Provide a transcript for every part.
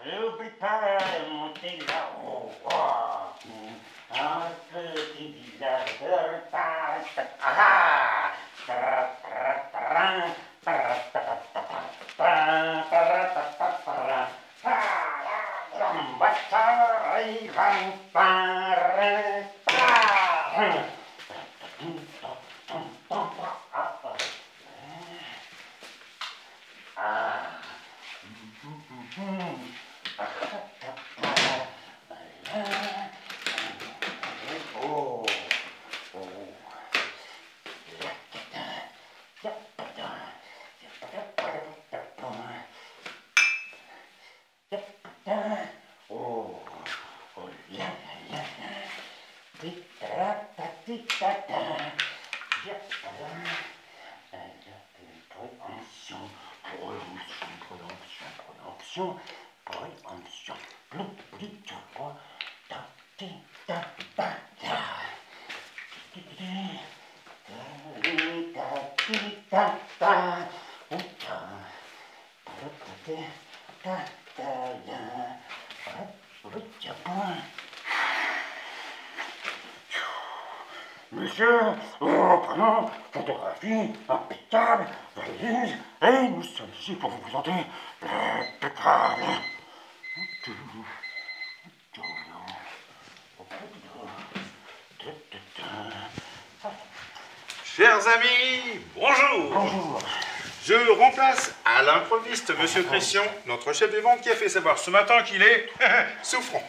N'oublie pas de monter là-haut. Un petit village de Monsieur, prenons photographie impeccable, valise, et nous sommes ici pour vous présenter l'impeccable. Chers amis, bonjour. Bonjour. Je remplace à l'improviste Monsieur Christian, notre chef des ventes, qui a fait savoir ce matin qu'il est souffrant.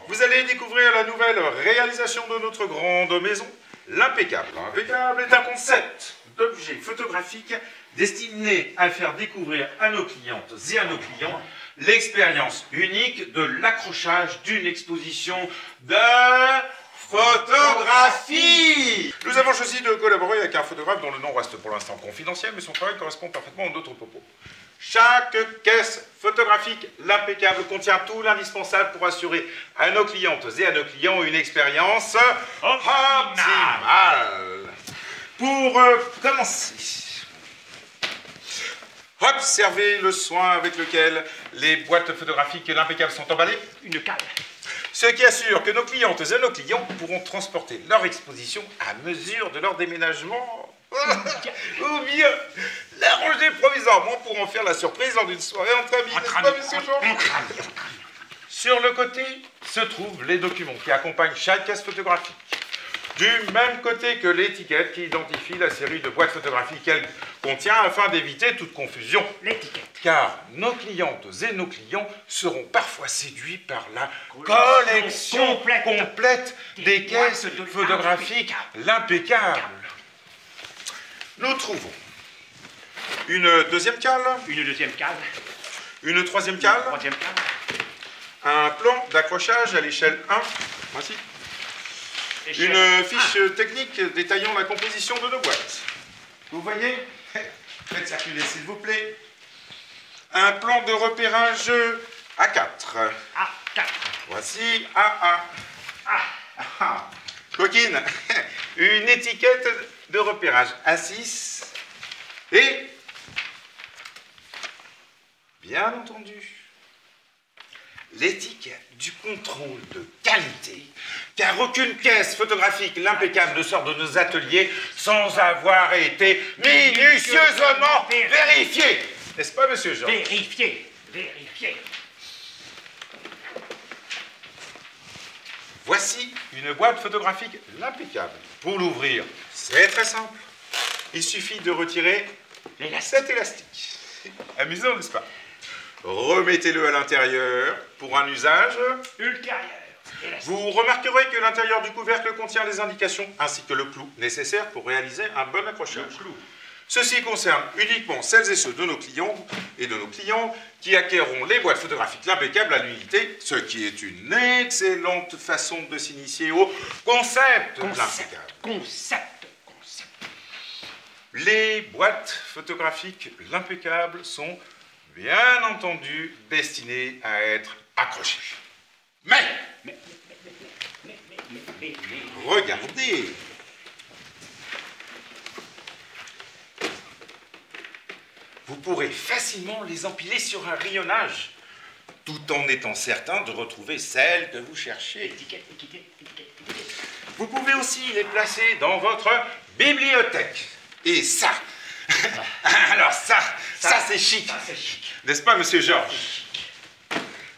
Vous allez découvrir la nouvelle réalisation de notre grande maison, l'impeccable. L'impeccable est un concept d'objet photographique destiné à faire découvrir à nos clientes et à nos clients l'expérience unique de l'accrochage d'une exposition de photographie. Nous avons choisi de collaborer avec un photographe dont le nom reste pour l'instant confidentiel, mais son travail correspond parfaitement à notre propos. Chaque caisse photographique, l'impeccable, contient tout l'indispensable pour assurer à nos clientes et à nos clients une expérience optimale. Pour commencer, observez le soin avec lequel les boîtes photographiques l'impeccable sont emballées. Une cale. Ce qui assure que nos clientes et nos clients pourront transporter leur exposition à mesure de leur déménagement. Ou bien l'arranger provisoirement pour en faire la surprise lors d'une soirée entre amis, n'est-ce pas, monsieur Georges? Sur le côté se trouvent les documents qui accompagnent chaque caisse photographique. Du même côté que l'étiquette qui identifie la série de boîtes photographiques qu'elle contient afin d'éviter toute confusion. L'étiquette. Car nos clientes et nos clients seront parfois séduits par la collection complète des caisses photographiques, l'impeccable. Nous trouvons une deuxième cale, Une deuxième cale. une troisième cale, Une troisième cale. un plan d'accrochage à l'échelle 1, voici, une fiche technique détaillant la composition de nos boîtes. Vous voyez? Faites circuler s'il vous plaît. Un plan de repérage A4. A4. Voici AA. Coquine, une étiquette de repérage A6 et, bien entendu, l'étiquette du contrôle de qualité, car aucune caisse photographique l'impeccable ne sort de nos ateliers sans avoir été minutieusement vérifiée. N'est-ce pas, monsieur Jean? Vérifier. Vérifier. Voici une boîte photographique l'impeccable. Pour l'ouvrir, c'est très simple. Il suffit de retirer cet élastique. Amusant, n'est-ce pas? Remettez-le à l'intérieur pour un usage Ultérieur. Vous remarquerez que l'intérieur du couvercle contient les indications ainsi que le clou nécessaire pour réaliser un bon accrochage. Ceci concerne uniquement celles et ceux de nos clients et de nos clients qui acquerront les boîtes photographiques l'impeccable à l'unité, ce qui est une excellente façon de s'initier au concept de l'impeccable. Concept. Les boîtes photographiques l'impeccable sont bien entendu destinées à être accrochées. Mais regardez, vous pourrez facilement les empiler sur un rayonnage, tout en étant certain de retrouver celle que vous cherchez. Étiquette, étiquette, étiquette, étiquette. Vous pouvez aussi les placer dans votre bibliothèque. Et ça, alors ça c'est chic. Ça, c'est chic. N'est-ce pas, monsieur Georges?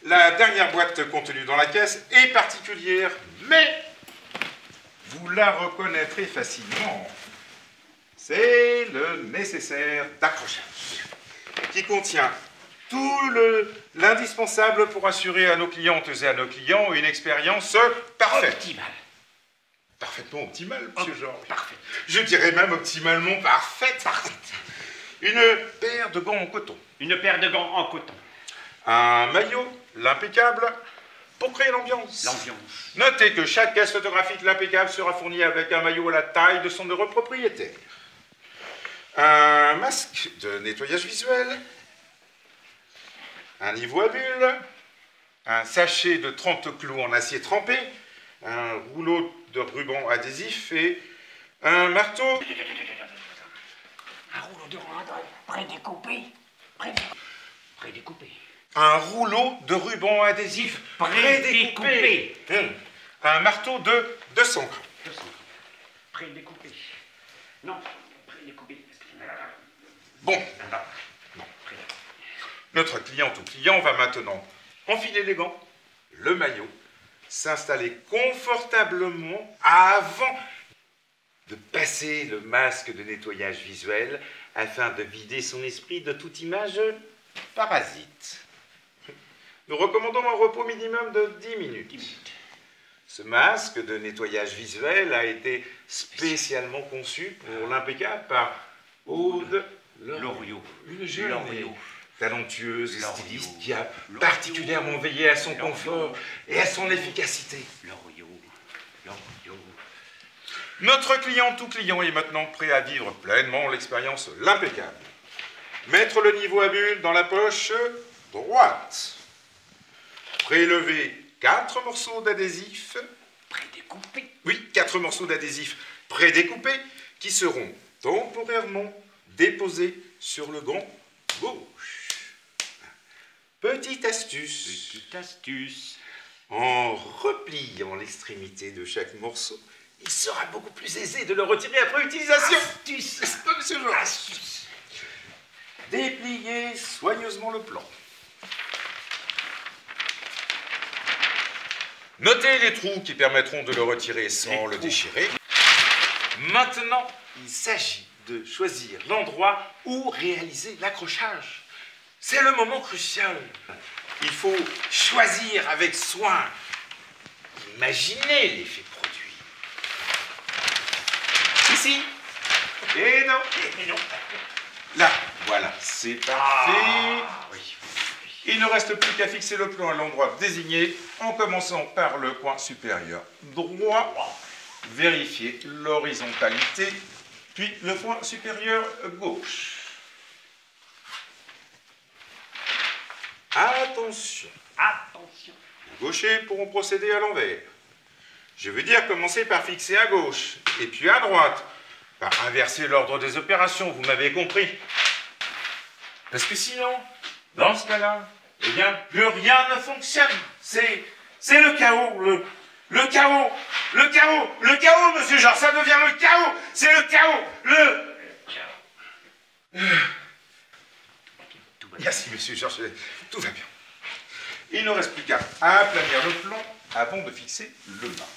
La dernière boîte contenue dans la caisse est particulière, mais vous la reconnaîtrez facilement. C'est le nécessaire d'accrochage, qui contient tout l'indispensable pour assurer à nos clientes et à nos clients une expérience parfaite. Optimal. Parfaitement optimale, monsieur Georges. Parfait. Je dirais même optimalement parfaite. Une paire de gants en coton. Une paire de gants en coton. Un maillot, l'impeccable, pour créer l'ambiance. L'ambiance. Notez que chaque caisse photographique de l'impeccable sera fournie avec un maillot à la taille de son heureux propriétaire. Un masque de nettoyage visuel. Un niveau à bulles. Un sachet de 30 clous en acier trempé. Un rouleau de ruban adhésif et un marteau. Un rouleau de ruban prédécoupé. Prédécoupé. Un rouleau de ruban adhésif prédécoupé. Un marteau de 200 grammes. 200. Prédécoupé. Non, prédécoupé. Bon, notre cliente ou client va maintenant enfiler les gants, le maillot, s'installer confortablement avant de passer le masque de nettoyage visuel afin de vider son esprit de toute image parasite. Nous recommandons un repos minimum de 10 minutes. 10 minutes. Ce masque de nettoyage visuel a été spécialement conçu pour l'impeccable par Aude Loriot. une jeune et Loriot. talentueuse Loriot. styliste qui a Loriot. particulièrement veillé à son Loriot. confort et à son efficacité. Loriot. Loriot. Notre client, tout client, est maintenant prêt à vivre pleinement l'expérience l'impeccable. Mettre le niveau à bulles dans la poche droite. Prélever 4 morceaux d'adhésif. Prédécoupé. Oui, 4 morceaux d'adhésif prédécoupés qui seront temporairement déposés sur le gant gauche. Petite astuce. Petite astuce. En repliant l'extrémité de chaque morceau, il sera beaucoup plus aisé de le retirer après utilisation. Astuce. N'est-ce pas, monsieur Georges? Astuce. Dépliez soigneusement le plan. Notez les trous qui permettront de le retirer sans le déchirer. Maintenant, il s'agit de choisir l'endroit où réaliser l'accrochage. C'est le moment crucial. Il faut choisir avec soin. Imaginez l'effet produit. Ici. Et non. Et non. Là, voilà, c'est parfait. Oui. Il ne reste plus qu'à fixer le plan à l'endroit désigné, en commençant par le coin supérieur droit. Vérifiez l'horizontalité, puis le coin supérieur gauche. Attention, Attention. les gauchers pourront procéder à l'envers. Je veux dire commencer par fixer à gauche, et puis à droite, par inverser l'ordre des opérations, vous m'avez compris. Parce que sinon, dans ce cas-là, eh bien, plus rien ne fonctionne. C'est le chaos, le chaos, monsieur Georges, ça devient le chaos, c'est le chaos, Tout va bien. Merci, monsieur Georges, tout va bien. Il ne reste plus qu'à aplanir le plan avant de fixer le bas.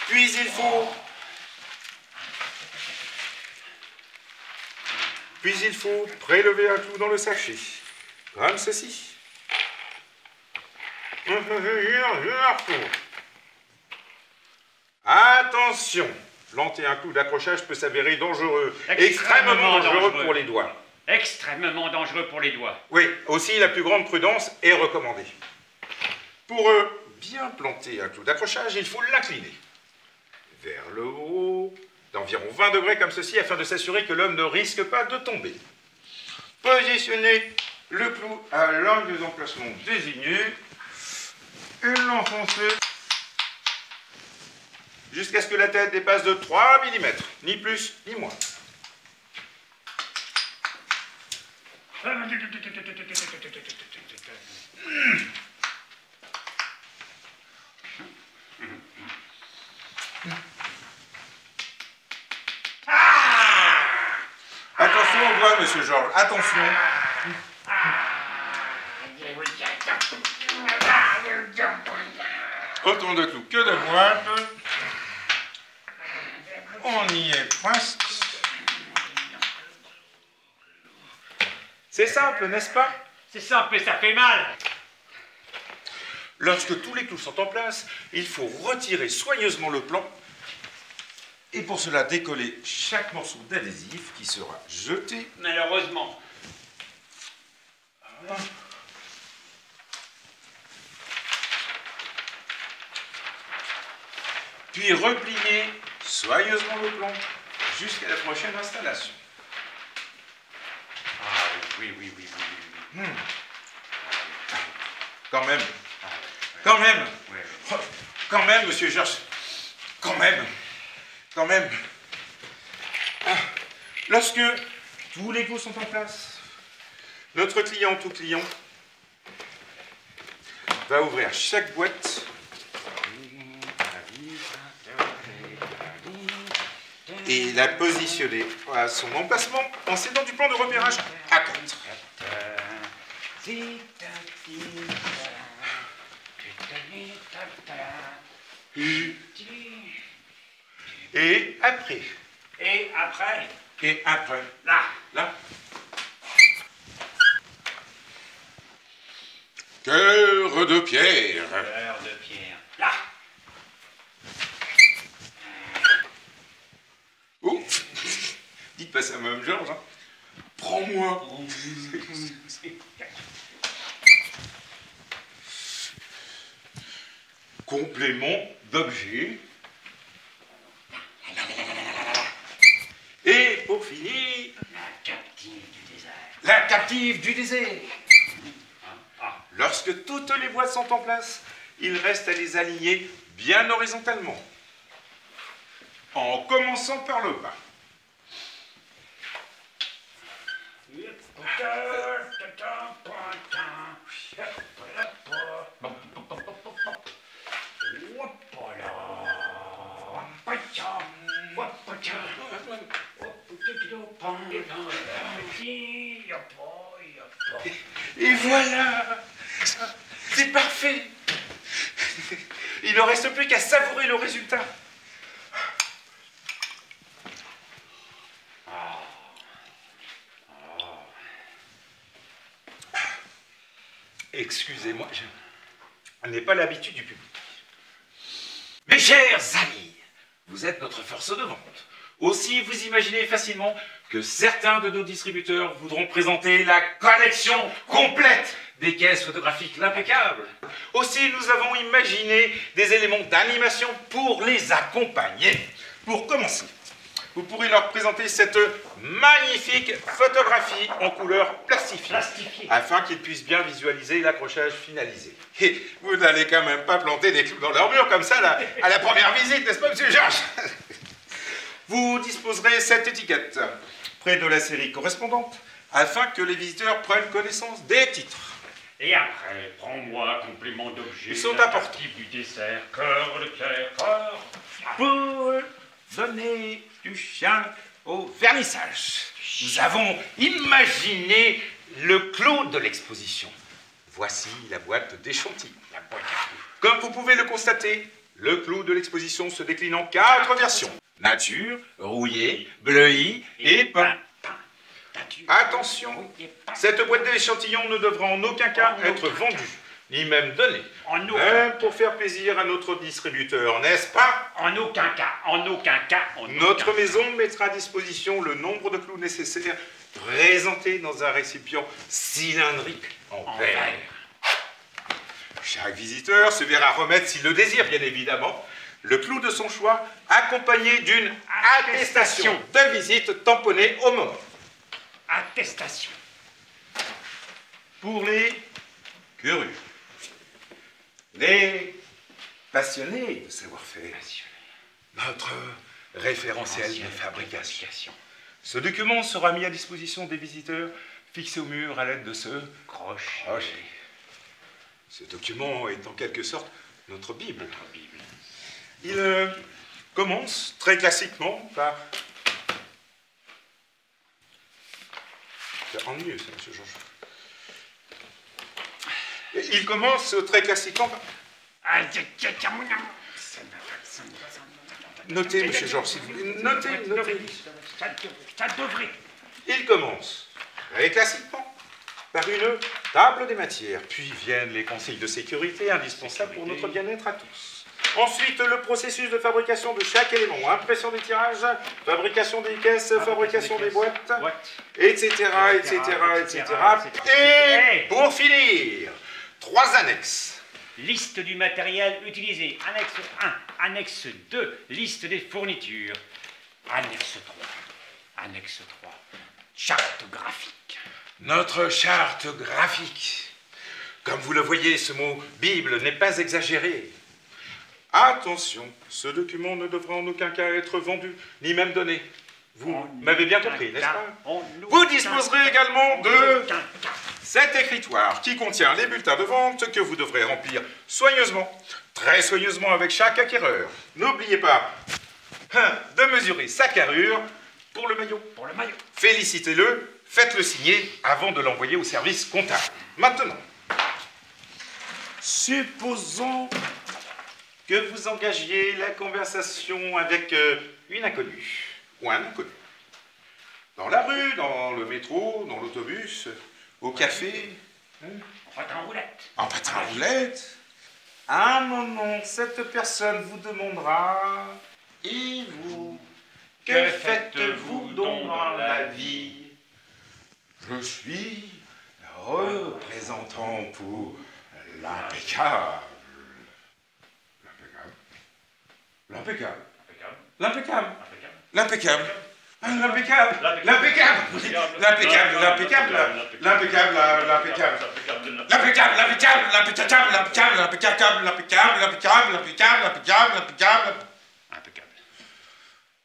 Puis il faut prélever un clou dans le sachet, comme ceci. Attention, planter un clou d'accrochage peut s'avérer dangereux, extrêmement dangereux pour les doigts. Extrêmement dangereux pour les doigts. Oui, aussi la plus grande prudence est recommandée. Pour bien planter un clou d'accrochage, il faut l'incliner vers le haut, d'environ 20 degrés comme ceci, afin de s'assurer que l'homme ne risque pas de tomber. Positionnez le clou à l'angle des emplacements désignés et l'enfoncez jusqu'à ce que la tête dépasse de 3 mm, ni plus ni moins. Attention au doigt, monsieur Georges, attention. Autant de clous que de boîtes. On y est presque. C'est simple, n'est-ce pas? C'est simple, mais ça fait mal. Lorsque tous les clous sont en place, il faut retirer soigneusement le plan et pour cela décoller chaque morceau d'adhésif qui sera jeté. Malheureusement. Puis replier soigneusement le plan jusqu'à la prochaine installation. Ah oui, oui, oui, oui, oui, oui. Quand même, Ah, ouais. quand même, Ouais, oh, quand même, monsieur Georges, quand même, quand même. Ah, lorsque tous les clous sont en place, notre client, tout client, va ouvrir chaque boîte et la positionner à son emplacement en s'aidant du plan de repérage à 4. Et après. Et après, Et après. là. Là. Cœur de pierre. Cœur de pierre. Là. Oh. Dites pas ça à Mme Georges. Hein. Prends-moi. Complément d'objet. Et pour finir, La captive du désert. la captive du désert. Ah, Lorsque toutes les boîtes sont en place, il reste à les aligner bien horizontalement. En commençant par le bas. Et voilà! C'est parfait! Il ne reste plus qu'à savourer le résultat. Excusez-moi, je n'ai pas l'habitude du public. Mes chers amis, vous êtes notre force de vente. Aussi, vous imaginez facilement que certains de nos distributeurs voudront présenter la collection complète des caisses photographiques l'impeccable. Aussi, nous avons imaginé des éléments d'animation pour les accompagner. Pour commencer, vous pourrez leur présenter cette magnifique photographie en couleur plastifiée, afin qu'ils puissent bien visualiser l'accrochage finalisé. Et vous n'allez quand même pas planter des clous dans leur mur comme ça là, à la première visite, n'est-ce pas, monsieur Georges? Vous disposerez cette étiquette près de la série correspondante, afin que les visiteurs prennent connaissance des titres. et après, prends-moi complément d'objet. Ils sont la importants. captive du dessert, cœur de pierre, cœur. Pour donner du chien au vernissage, nous avons imaginé le clou de l'exposition. Voici la boîte d'échantillons. La boîte à clous. Comme vous pouvez le constater, le clou de l'exposition se décline en 4 versions. Nature, rouillé, bleuи et peint. Attention, cette boîte d'échantillons ne devra en aucun cas être vendue, ni même donnée. En aucun Même pour faire plaisir à notre distributeur, n'est-ce pas? En aucun cas, en aucun cas, en aucun Notre cas. maison mettra à disposition le nombre de clous nécessaires présentés dans un récipient cylindrique en verre. Chaque visiteur se verra remettre, s'il le désire bien évidemment, le clou de son choix accompagné d'une attestation de visite tamponnée au moment. Attestation. Pour les curieux, les passionnés de savoir-faire, notre référentiel de fabrication. Ce document sera mis à disposition des visiteurs, fixé au mur à l'aide de ce crochet. Ce document est en quelque sorte notre Bible. Il commence très classiquement par... C'est ennuyeux, ça, monsieur Georges. Il commence très classiquement par... Notez, monsieur Georges, s'il vous plaît. Notez. Ça devrait. Il commence très classiquement par une table des matières, puis viennent les conseils de sécurité indispensables pour notre bien-être à tous. Ensuite, le processus de fabrication de chaque élément, impression des tirages, fabrication des caisses, fabrication des boîtes, etc. Et pour finir, 3 annexes. Liste du matériel utilisé. Annexe 1. Annexe 2. Liste des fournitures. Annexe 3. Annexe 3. Charte graphique. Notre charte graphique. Comme vous le voyez, ce mot Bible n'est pas exagéré. Attention, ce document ne devra en aucun cas être vendu, ni même donné. Vous m'avez bien compris, n'est-ce pas? Vous disposerez également de cet écritoire qui contient les bulletins de vente que vous devrez remplir soigneusement, très soigneusement avec chaque acquéreur. N'oubliez pas de mesurer sa carrure pour le maillot. Félicitez-le, faites-le signer avant de l'envoyer au service comptable. Maintenant, supposons que vous engagiez la conversation avec une inconnue ou un inconnu. Dans la rue, dans le métro, dans l'autobus, au café. En patin roulette. En patin roulette. À un moment, cette personne vous demandera « Et vous, que faites-vous donc dans la vie ?» Je suis représentant pour l'impeccable. L'impeccable. L'impeccable. L'impeccable. L'impeccable. L'impeccable. L'impeccable. L'impeccable. L'impeccable. L'impeccable. L'impeccable.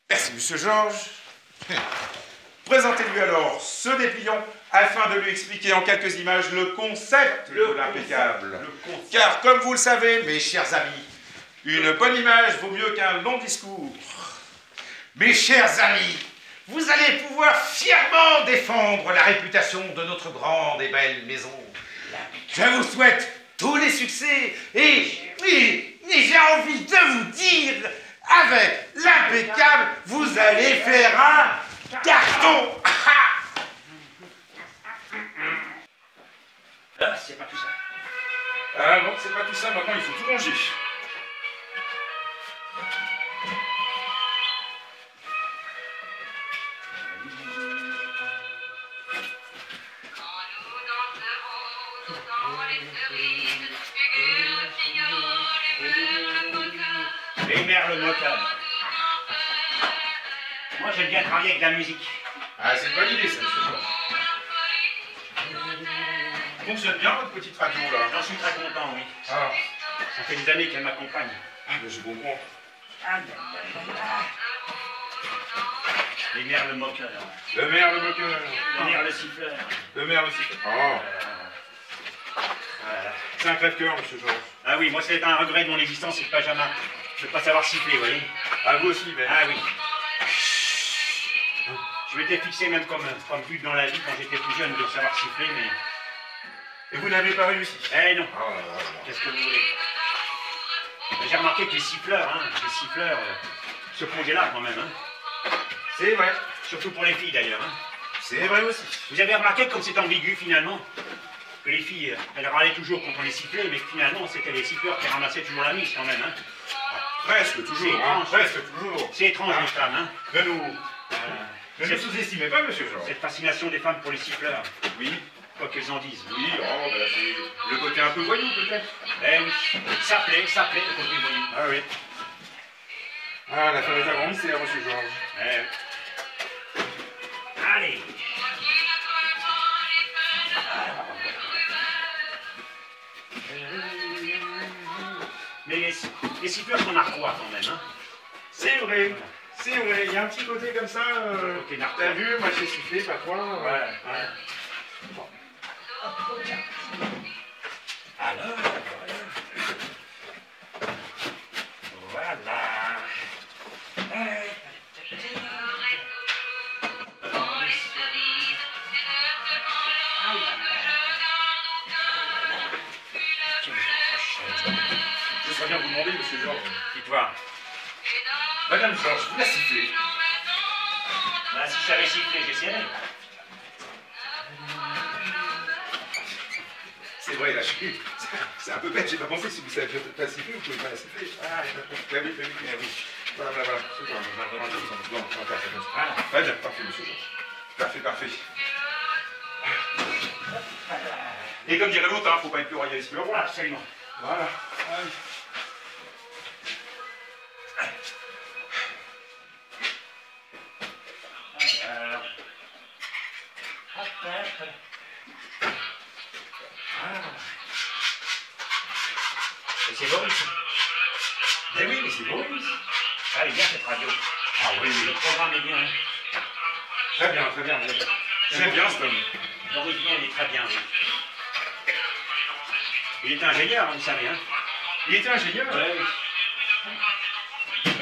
Merci, monsieur Georges. Présentez-lui alors ce dépliant afin de lui expliquer en quelques images le concept de l'impeccable. Car, comme vous le savez, mes chers amis, une bonne image vaut mieux qu'un long discours. Mes chers amis, vous allez pouvoir fièrement défendre la réputation de notre grande et belle maison. Je vous souhaite tous les succès et j'ai envie de vous dire, avec l'impeccable, vous allez faire un carton. Là, c'est pas tout ça. Ah non, c'est pas tout ça, maintenant il faut tout ranger. Les merles mocables. Moi, j'aime bien travailler avec de la musique. Ah, c'est une bonne idée, ça, monsieur Georges. Fonctionne bien, votre petite radio, là. J'en suis très content, oui. Ah, Ça fait des années qu'elle m'accompagne. mais je comprends. Les merles moqueurs. Le merle moqueur. Les merles siffleurs. Le merle aussi. Oh, Voilà. c'est un crève-cœur, monsieur Georges. Ah oui, moi, c'est un regret de mon existence, c'est que pas jamais. Je ne veux pas savoir siffler, vous voyez. Ah, vous aussi, mais... Ah oui. Je m'étais fixé même comme but dans la vie quand j'étais plus jeune de savoir siffler, mais... Et vous n'avez pas réussi. Eh non. Oh là là là. Qu'est-ce que vous voulez? J'ai remarqué que les siffleurs se pondaient là quand même. Hein. C'est vrai. Surtout pour les filles d'ailleurs. Hein. C'est vrai aussi. Vous avez remarqué comme c'est ambigu finalement? Que les filles, elles râlaient toujours quand on les sifflait, mais que finalement c'était les siffleurs qui ramassaient toujours la mise quand même. Hein. Presque toujours. C'est étrange. Presque toujours. C'est étrange les femmes. Hein. Ne nous sous-estimez pas, monsieur Georges. Cette fascination des femmes pour les siffleurs. Oui. Quoi qu'elles en disent. Oui, oh, bah, c'est le côté un peu voyou, peut-être. Eh oui, ça plaît, le côté voyou. Ah oui. Ah, la femme est un grand mystère, monsieur Georges. Eh oui. Allez. Mais les siffleurs sont narquois quand même. Hein. C'est vrai. vrai. C'est vrai, il y a un petit côté comme ça. Côté narquois. T'as vu, moi j'ai sifflé, pas toi. Voilà. Bon. Alors, voilà. Je serais bien vous demander, monsieur Georges. Dis-toi, Madame Georges, vous la sifflez. bah, si je savais siffler, j'essaierais. C'est vrai, là, je suis. C'est un peu bête, j'ai pas pensé. Si vous savez pas siffler, vous pouvez pas la siffler. Ah, oui. Voilà. C'est quoi, bon, on va faire ça comme ça. Voilà. Très bien, parfait, monsieur Georges. Parfait. Et comme dirait l'autre, hein, faut pas être plus royaliste que le roi. Absolument. Voilà. Alors. Hop. Et c'est Boris. Eh oui, mais c'est beau. Ah, elle est bien cette radio. Ah oui. Le programme est bien. Hein. Très bien. J'aime bien cet homme. L'original est très bien, oui. Il est ingénieur, vous savez, hein. Il était ingénieur. Ouais, oui.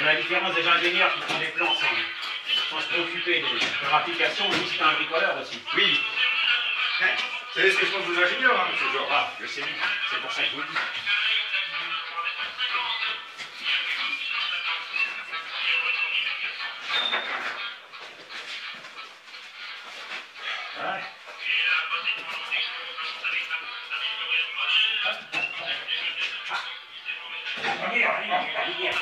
À la différence des ingénieurs qui font des plans sans se préoccuper de leur application, lui c'est un bricoleur aussi. Oui. Vous savez ce que je pense des ingénieurs, hein, monsieur Georges. Ah, je sais bien, c'est pour ça que je vous le dis. Ouais. La lumière.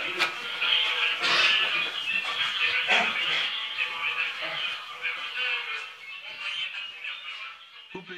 Coupé.